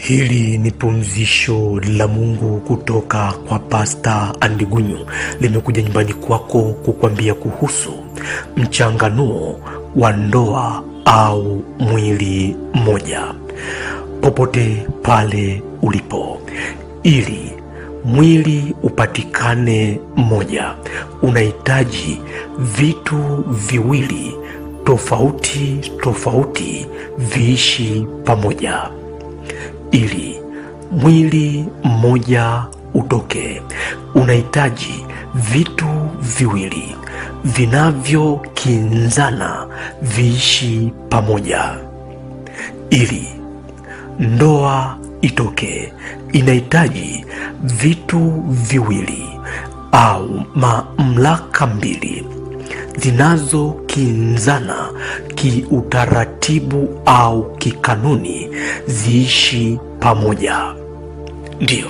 Hili ni pumzisho la Mungu kutoka kwa Pastor Andigunyu. Limekuja nyumbani kwako kukwambia kuhusu mchanganuo wa ndoa au mwili mmoja. Popote pale ulipo, ili mwili upatikane mmoja, unahitaji vitu viwili tofauti viishi pamoja. Ili mwili mmoja utoke, unahitaji vitu viwili vinavyokinzana viishi pamoja. Ili ndoa itoke, inahitaji vitu viwili au mamlaka mbili zinazokinzana kiutaratibu au kikanuni ziishi pamoja. Ndio,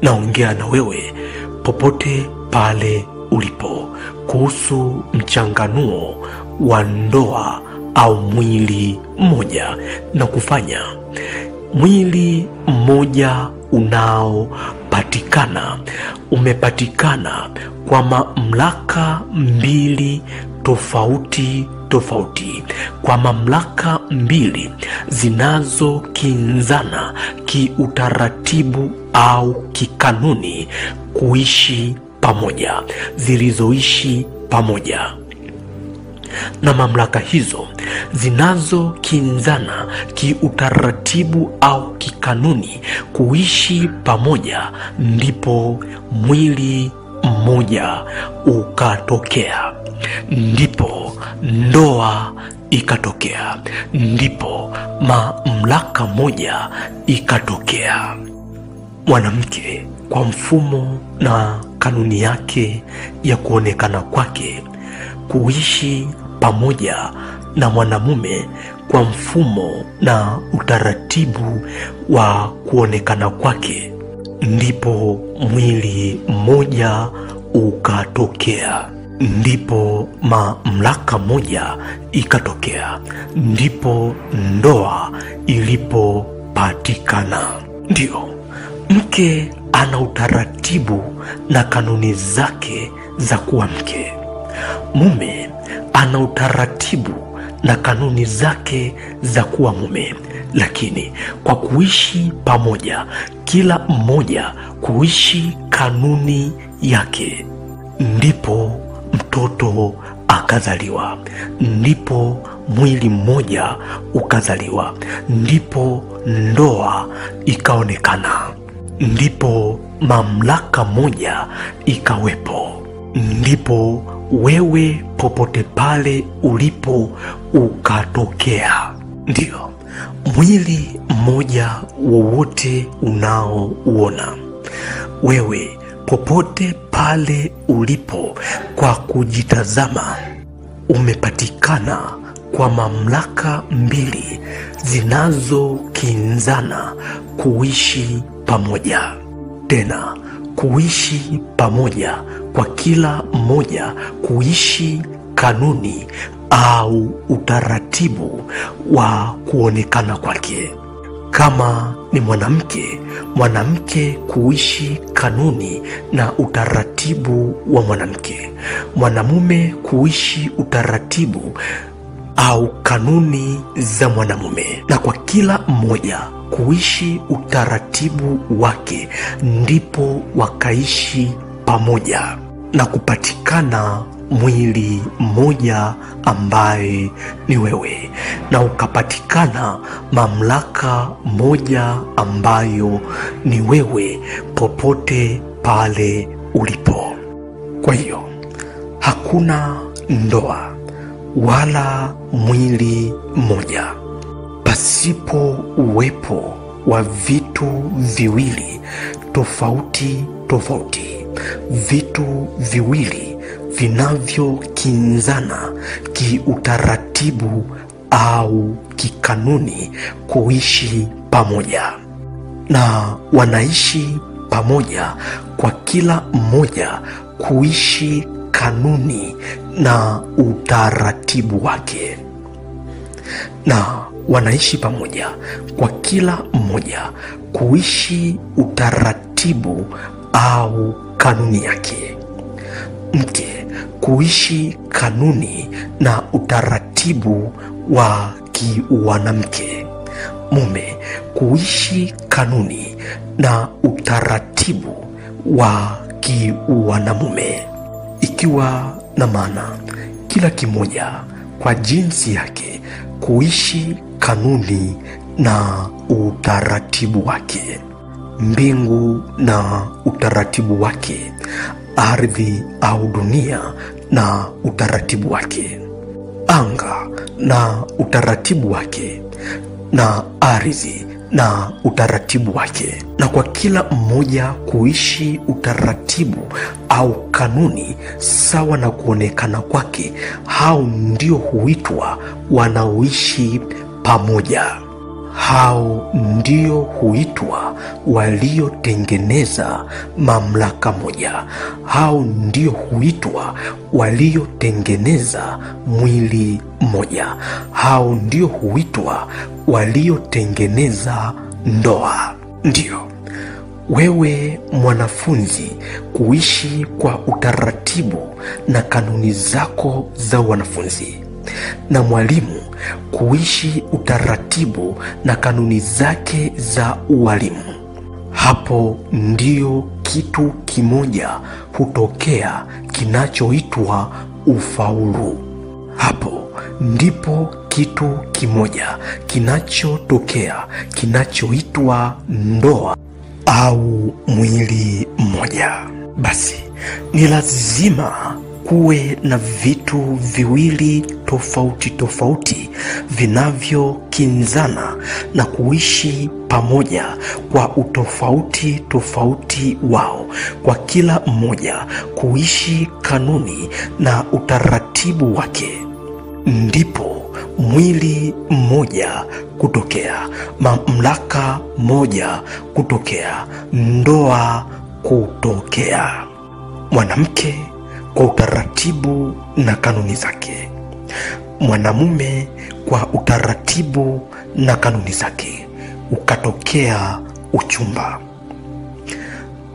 naongea na wewe popote pale ulipo kuhusu mchanganuo wa ndoa au mwili mmoja, na kufanya mwili mmoja umepatikana kwa mamlaka mbili tofauti, kwa mamlaka mbili zinazokinzana kiutaratibu au kikanuni kuishi pamoja, zilizoishi pamoja. Na mamlaka hizo zinazokinzana kiutaratibu au kikanuni kuishi pamoja, ndipo mwili mmoja ukatokea, ndipo ndoa ikatokea, ndipo mamlaka moja ikatokea. Mwanamke kwa mfumo na kanuni yake ya kuonekana kwake kuishi pamoja na mwanamume kwa mfumo na utaratibu wa kuonekana kwake, ndipo mwili mmoja ukatokea, ndipo mamlaka moja ikatokea, ndipo ndoa ilipopatikana. Ndio, mke ana utaratibu na kanuni zake za kuwa mke. Mume ana utaratibu na kanuni zake za kuwa mume, lakini kwa kuishi pamoja, kila mmoja kuishi kanuni yake, ndipo mtoto akazaliwa, ndipo mwili mmoja ukazaliwa, ndipo ndoa ikaonekana, ndipo mamlaka moja ikawepo, ndipo wewe popote pale ulipo ukatokea. Ndio, mwili mmoja wowote unaouona wewe popote pale ulipo, kwa kujitazama, umepatikana kwa mamlaka mbili zinazokinzana kuishi pamoja. Tena kuishi pamoja kwa kila mmoja kuishi kanuni au utaratibu wa kuonekana kwake. Kama ni mwanamke kuishi kanuni na utaratibu wa mwanamke, mwanamume kuishi utaratibu au kanuni za mwanamume, na kwa kila mmoja kuishi utaratibu wake, ndipo wakaishi pamoja na kupatikana mwili mmoja ambaye ni wewe, na ukapatikana mamlaka moja ambayo ni wewe popote pale ulipo. Kwa hiyo hakuna ndoa wala mwili mmoja pasipo uwepo wa vitu viwili tofauti, vitu viwili vinavyokinzana kiutaratibu au kikanuni kuishi pamoja, na wanaishi pamoja kwa kila mmoja kuishi kanuni na utaratibu wake. Na wanaishi pamoja kwa kila mmoja kuishi utaratibu au kanuni yake. Mke kuishi kanuni na utaratibu wa kiwanamke. Mume kuishi kanuni na utaratibu wa kiwanamume, ikiwa na maana kila kimoja kwa jinsi yake kuishi kanuni na utaratibu wake. Mbingu na utaratibu wake, ardhi au dunia na utaratibu wake, anga na utaratibu wake, na ardhi na utaratibu wake. Na kwa kila mmoja kuishi utaratibu au kanuni sawa na kuonekana kwake, hao ndio huitwa wanaoishi pamoja. Hao ndio huitwa waliotengeneza mamlaka moja. Hao ndio huitwa waliotengeneza mwili mmoja. Hao ndio huitwa waliotengeneza ndoa. Ndio wewe mwanafunzi kuishi kwa utaratibu na kanuni zako za wanafunzi, na mwalimu kuishi utaratibu na kanuni zake za ualimu. Hapo ndio kitu kimoja hutokea kinachoitwa ufaulu. Hapo ndipo kitu kimoja kinachotokea kinachoitwa ndoa au mwili mmoja. Basi ni lazima kuwe na vitu viwili tofauti tofauti vinavyokinzana na kuishi pamoja kwa utofauti tofauti wao, kwa kila mmoja kuishi kanuni na utaratibu wake. Ndipo mwili mmoja kutokea, mamlaka moja kutokea, ndoa kutokea. Mwanamke kwa utaratibu na kanuni zake, mwanamume kwa utaratibu na kanuni zake, ukatokea uchumba.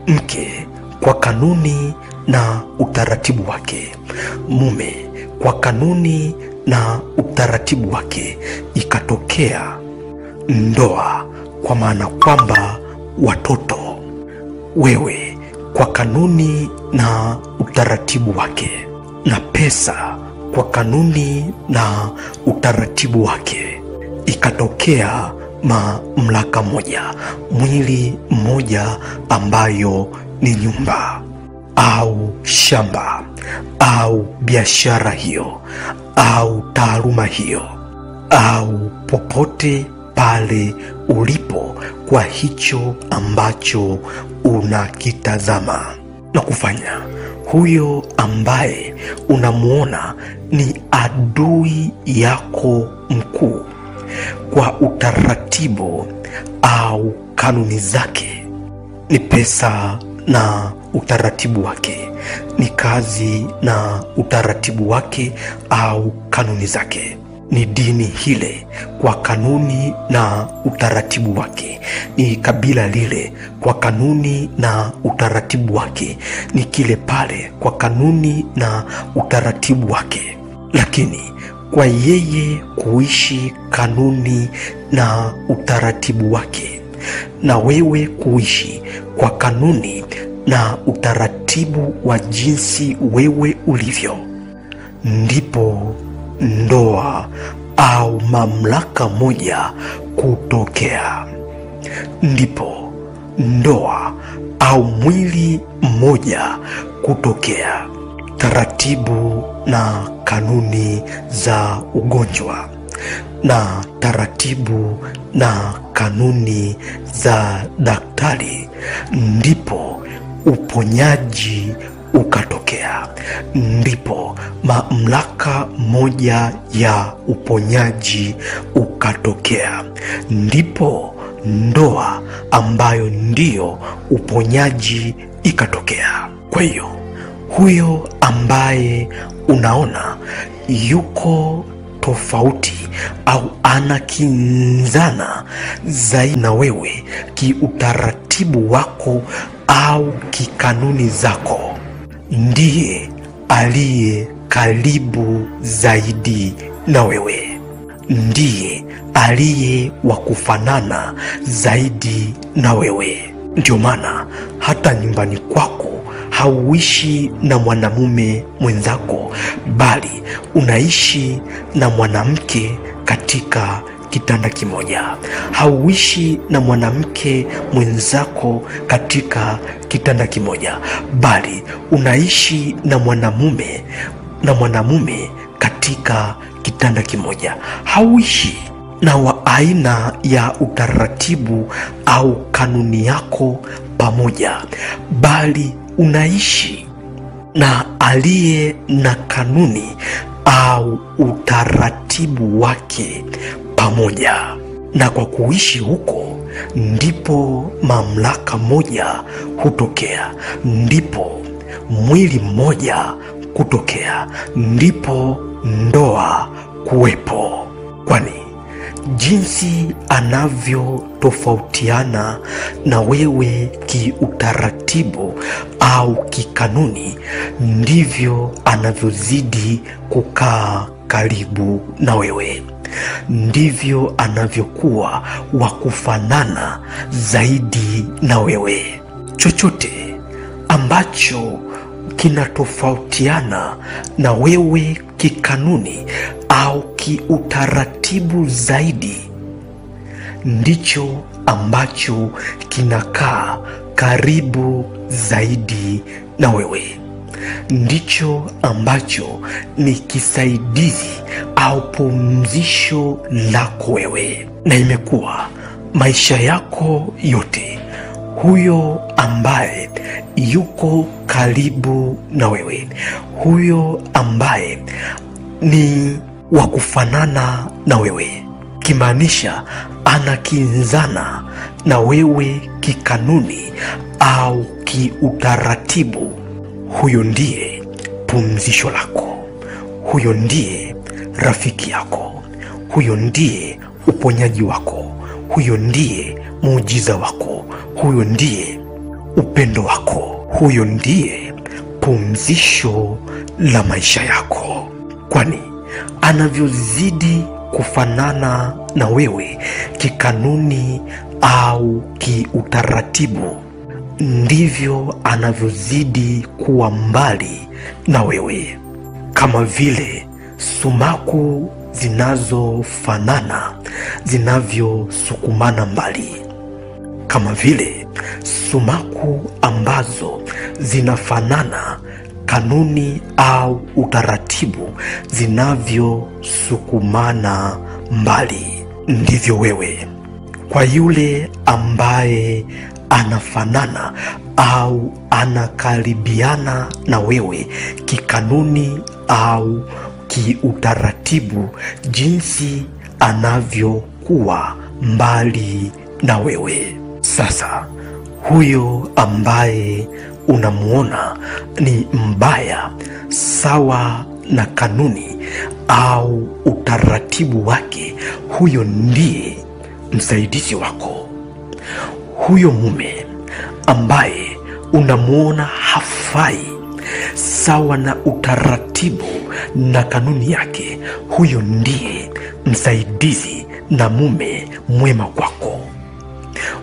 Mke kwa kanuni na utaratibu wake, mume kwa kanuni na utaratibu wake, ikatokea ndoa, kwa maana kwamba watoto. Wewe kwa kanuni na utaratibu wake, na pesa kwa kanuni na utaratibu wake, ikatokea mamlaka moja, mwili mmoja, ambayo ni nyumba au shamba au biashara hiyo au taaluma hiyo au popote pale ulipo kwa hicho ambacho unakitazama na kufanya. Huyo ambaye unamuona ni adui yako mkuu kwa utaratibu au kanuni zake, ni pesa na utaratibu wake, ni kazi na utaratibu wake au kanuni zake, ni dini hile kwa kanuni na utaratibu wake, ni kabila lile kwa kanuni na utaratibu wake, ni kile pale kwa kanuni na utaratibu wake. Lakini kwa yeye kuishi kanuni na utaratibu wake, na wewe kuishi kwa kanuni na utaratibu wa jinsi wewe ulivyo, ndipo ndoa au mamlaka moja kutokea. Ndipo ndoa au mwili mmoja kutokea. Taratibu na kanuni za ugonjwa, na taratibu na kanuni za daktari, ndipo uponyaji ukatokea. Ndipo mamlaka moja ya uponyaji ukatokea. Ndipo ndoa ambayo ndiyo uponyaji ikatokea. Kwa hiyo huyo ambaye unaona yuko tofauti au anakinzana zaidi na wewe kiutaratibu wako au kikanuni zako, ndiye aliye karibu zaidi na wewe, ndiye aliye wa kufanana zaidi na wewe. Ndio maana hata nyumbani kwako hauishi na mwanamume mwenzako, bali unaishi na mwanamke katika kitanda kimoja. Hauishi na mwanamke mwenzako katika kitanda kimoja, bali unaishi na mwanamume katika kitanda kimoja. Hauishi na wa aina ya utaratibu au kanuni yako pamoja, bali unaishi na aliye na kanuni au utaratibu wake pamoja. Na kwa kuishi huko ndipo mamlaka moja hutokea, ndipo mwili mmoja kutokea, ndipo ndoa kuwepo. Kwani jinsi anavyotofautiana na wewe kiutaratibu au kikanuni, ndivyo anavyozidi kukaa karibu na wewe, ndivyo anavyokuwa wa kufanana zaidi na wewe. Chochote ambacho kinatofautiana na wewe kikanuni au kiutaratibu zaidi, ndicho ambacho kinakaa karibu zaidi na wewe, ndicho ambacho ni kisaidizi au pumzisho lako wewe. Na imekuwa maisha yako yote, huyo ambaye yuko karibu na wewe, huyo ambaye ni wa kufanana na wewe, kimaanisha anakinzana na wewe kikanuni au kiutaratibu, huyo ndiye pumzisho lako, huyo ndiye rafiki yako, huyo ndiye uponyaji wako, huyo ndiye muujiza wako, huyo ndiye upendo wako, huyo ndiye pumzisho la maisha yako. Kwani anavyozidi kufanana na wewe kikanuni au kiutaratibu, ndivyo anavyozidi kuwa mbali na wewe. Kama vile sumaku zinazofanana zinavyosukumana mbali, kama vile sumaku ambazo zinafanana kanuni au utaratibu zinavyosukumana mbali, ndivyo wewe kwa yule ambaye anafanana au anakaribiana na wewe kikanuni au kiutaratibu, jinsi anavyokuwa mbali na wewe. Sasa huyo ambaye unamuona ni mbaya sawa na kanuni au utaratibu wake, huyo ndiye msaidizi wako. Huyo mume ambaye unamuona hafai sawa na utaratibu na kanuni yake, huyo ndiye msaidizi na mume mwema kwako.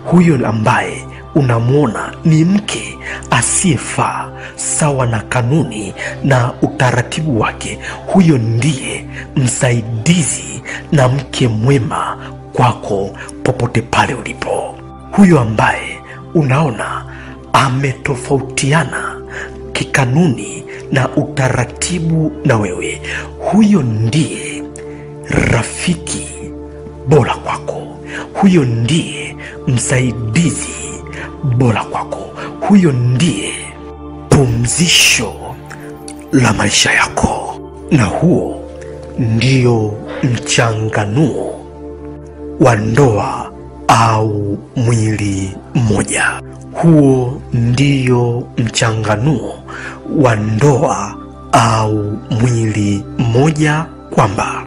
Huyo ambaye unamuona ni mke asiyefaa sawa na kanuni na utaratibu wake, huyo ndiye msaidizi na mke mwema kwako popote pale ulipo. Huyo ambaye unaona ametofautiana kikanuni na utaratibu na wewe, huyo ndiye rafiki bora kwako, huyo ndiye msaidizi bora kwako, huyo ndiye pumzisho la maisha yako. Na huo ndio mchanganuo wa ndoa au mwili mmoja. Huo ndio mchanganuo wa ndoa au mwili mmoja, kwamba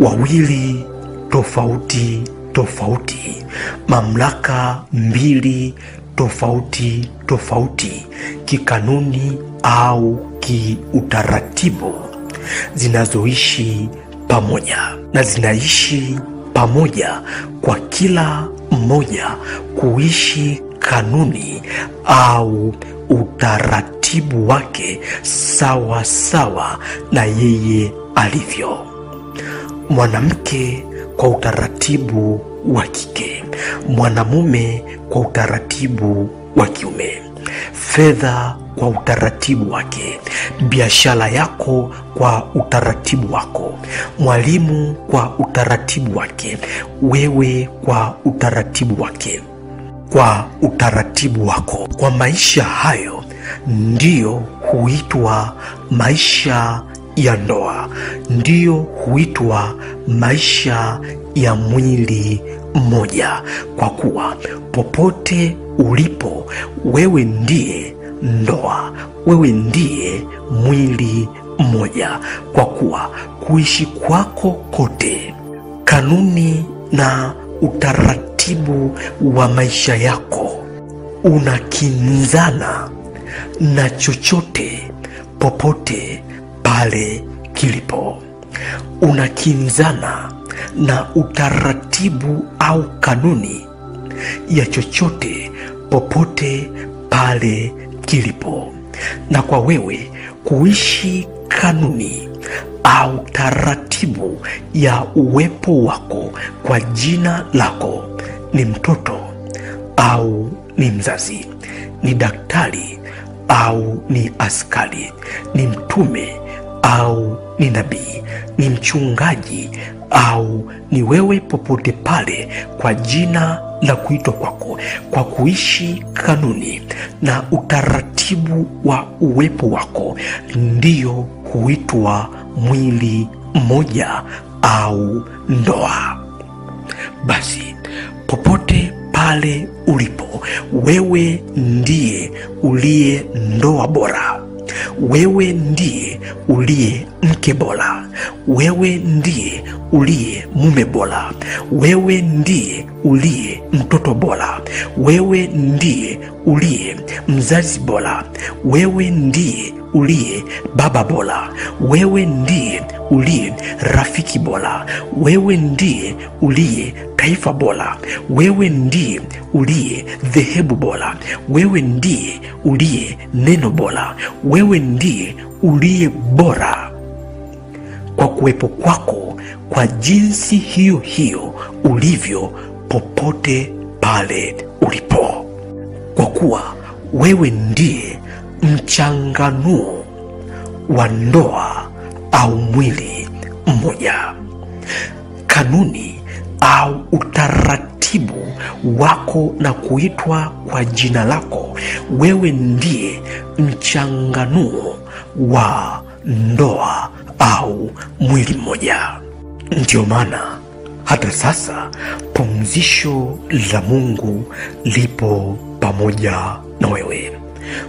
wawili tofauti tofauti, mamlaka mbili tofauti tofauti, kikanuni au kiutaratibu, zinazoishi pamoja na zinaishi pamoja kwa kila mmoja kuishi kanuni au utaratibu wake sawa sawa na yeye alivyo. Mwanamke kwa utaratibu wa kike, mwanamume kwa utaratibu wa kiume, fedha kwa utaratibu wake, biashara yako kwa utaratibu wako, mwalimu kwa utaratibu wake, wewe kwa utaratibu wake, kwa utaratibu wako. Kwa maisha hayo ndiyo huitwa maisha ya ndoa, ndiyo huitwa maisha ya mwili mmoja, kwa kuwa popote ulipo wewe ndiye ndoa, wewe ndiye mwili mmoja, kwa kuwa kuishi kwako kote, kanuni na utaratibu wa maisha yako unakinzana na chochote popote pale kilipo, unakinzana na utaratibu au kanuni ya chochote popote pale kilipo. Na kwa wewe kuishi kanuni au taratibu ya uwepo wako kwa jina lako, ni mtoto au ni mzazi, ni daktari au ni askari, ni mtume au ni nabii, ni mchungaji au ni wewe, popote pale kwa jina la kuitwa kwako, kwa kuishi kanuni na utaratibu wa uwepo wako, ndiyo huitwa mwili mmoja au ndoa. Basi popote pale ulipo, wewe ndiye uliye ndoa bora, wewe ndiye uliye mke bora, wewe ndiye uliye mume bora, wewe ndiye uliye mtoto bora, wewe ndiye uliye mzazi bora, wewe ndiye uliye baba bora, wewe ndiye uliye rafiki bora, wewe ndiye uliye taifa bora, wewe ndiye uliye dhehebu bora, wewe ndiye uliye neno bora, wewe ndiye uliye bora kwa kuwepo kwako, kwa jinsi hiyo hiyo ulivyo popote pale ulipo, kwa kuwa wewe ndiye mchanganuo wa ndoa au mwili mmoja. Kanuni au utaratibu wako na kuitwa kwa jina lako, wewe ndiye mchanganuo wa ndoa au mwili mmoja. Ndio maana hata sasa pumzisho la Mungu lipo pamoja na wewe,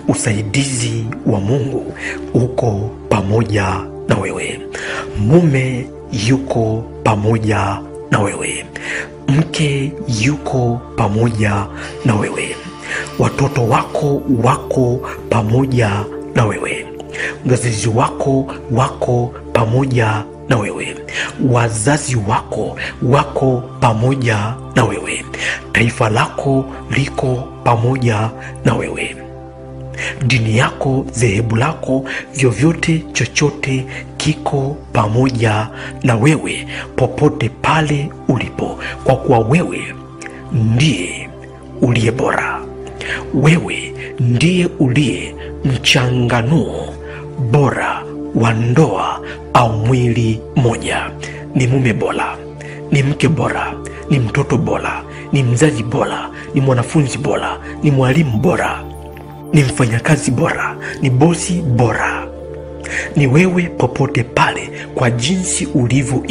usaidizi wa Mungu uko pamoja na wewe, mume yuko pamoja na wewe, mke yuko pamoja na wewe, watoto wako wako pamoja na wewe, wazazi wako wako pamoja na wewe, wazazi wako wako pamoja na wewe, taifa lako liko pamoja na wewe, dini yako, dhehebu lako, vyovyote chochote kiko pamoja na wewe popote pale ulipo, kwa kuwa wewe ndiye uliye bora, wewe ndiye uliye mchanganuo bora wa ndoa au mwili moja. Ni mume bora, ni mke bora, ni mtoto bora, ni mzazi bora, ni mwanafunzi bora, ni mwalimu bora, ni mfanyakazi bora, ni bosi bora. Ni wewe popote pale kwa jinsi ulivyo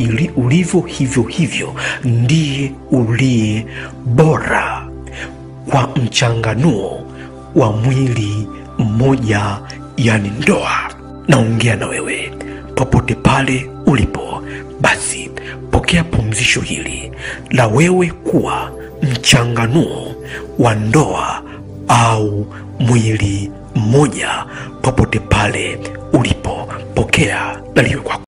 hivyo hivyo ndiye uliye bora kwa mchanganuo wa mwili mmoja, yani ndoa. Naongea na wewe popote pale ulipo. Basi pokea pumzisho hili la wewe kuwa mchanganuo wa ndoa au mwili mmoja popote pale ulipo. Pokea na liwe kwako.